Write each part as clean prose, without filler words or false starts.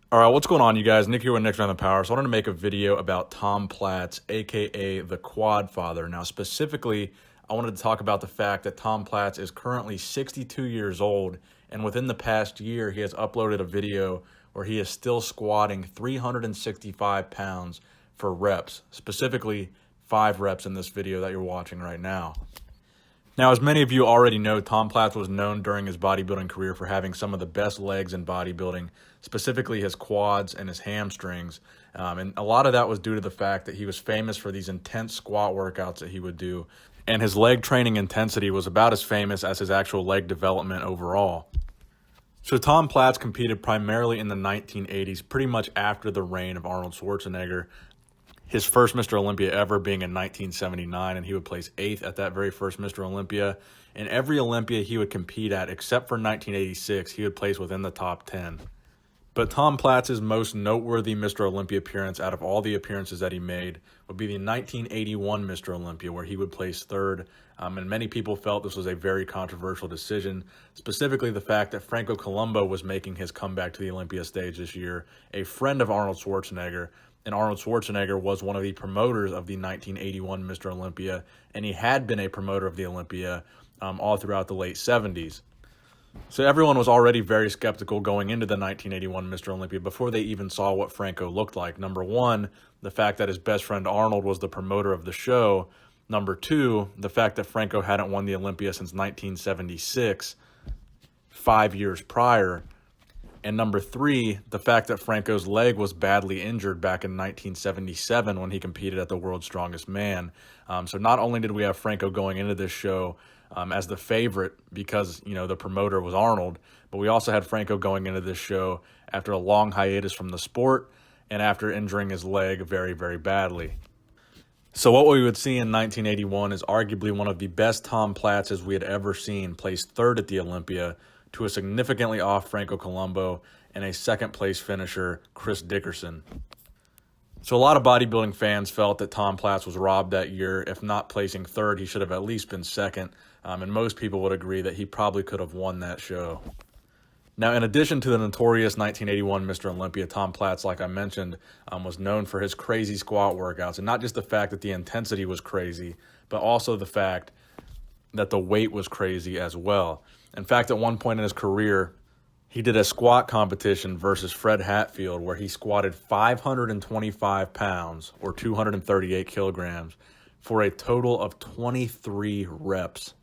All right, what's going on, you guys? Nick here with Nick's Strength and Power. So I wanted to make a video about Tom Platz, aka the Quad Father. Now, specifically, I wanted to talk about the fact that Tom Platz is currently 62 years old, and within the past year, he has uploaded a video where he is still squatting 365 pounds for reps, specifically 5 reps in this video that you're watching right now. Now, as many of you already know, Tom Platz was known during his bodybuilding career for having some of the best legs in bodybuilding, specifically his quads and his hamstrings. And a lot of that was due to the fact that he was famous for these intense squat workouts that he would do. And his leg training intensity was about as famous as his actual leg development overall. So Tom Platz competed primarily in the 1980s, pretty much after the reign of Arnold Schwarzenegger. His first Mr. Olympia ever being in 1979, and he would place 8th at that very first Mr. Olympia. In every Olympia he would compete at, except for 1986, he would place within the top 10. But Tom Platz's most noteworthy Mr. Olympia appearance out of all the appearances that he made would be the 1981 Mr. Olympia, where he would place 3rd. And many people felt this was a very controversial decision, specifically the fact that Franco Columbu was making his comeback to the Olympia stage this year, a friend of Arnold Schwarzenegger. And Arnold Schwarzenegger was one of the promoters of the 1981 Mr. Olympia, and he had been a promoter of the Olympia all throughout the late 70s. So everyone was already very skeptical going into the 1981 Mr. Olympia before they even saw what Franco looked like. Number one, the fact that his best friend Arnold was the promoter of the show. Number two, the fact that Franco hadn't won the Olympia since 1976, 5 years prior. And number three, the fact that Franco's leg was badly injured back in 1977 when he competed at the World's Strongest Man. So not only did we have Franco going into this show as the favorite because, the promoter was Arnold, but we also had Franco going into this show after a long hiatus from the sport and after injuring his leg very, very badly. So what we would see in 1981 is arguably one of the best Tom Platzes we had ever seen, placed 3rd at the Olympia, to a significantly off Franco Columbu and a 2nd place finisher, Chris Dickerson. So a lot of bodybuilding fans felt that Tom Platz was robbed that year. If not placing 3rd, he should have at least been 2nd. And most people would agree that he probably could have won that show. Now, in addition to the notorious 1981 Mr. Olympia, Tom Platz, like I mentioned, was known for his crazy squat workouts. And not just the fact that the intensity was crazy, but also the fact that the weight was crazy as well. In fact, at one point in his career, he did a squat competition versus Fred Hatfield where he squatted 525 pounds or 238 kilograms for a total of 23 reps.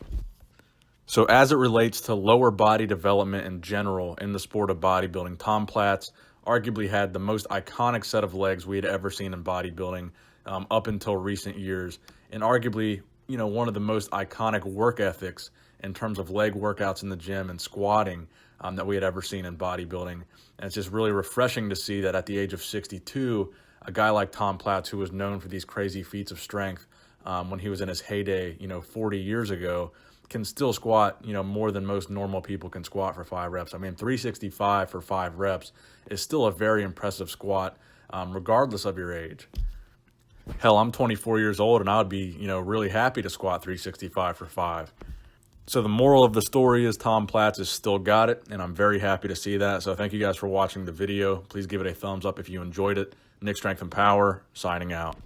So as it relates to lower body development in general in the sport of bodybuilding, Tom Platz arguably had the most iconic set of legs we had ever seen in bodybuilding up until recent years, and arguably one of the most iconic work ethics in terms of leg workouts in the gym and squatting that we had ever seen in bodybuilding. And it's just really refreshing to see that at the age of 62, a guy like Tom Platz, who was known for these crazy feats of strength when he was in his heyday, 40 years ago, can still squat, more than most normal people can squat for 5 reps. I mean, 365 for 5 reps is still a very impressive squat, regardless of your age. Hell, I'm 24 years old, and I would be, really happy to squat 365 for 5. So the moral of the story is Tom Platz has still got it, and I'm very happy to see that. So thank you guys for watching the video. Please give it a thumbs up if you enjoyed it. Nick Strength and Power, signing out.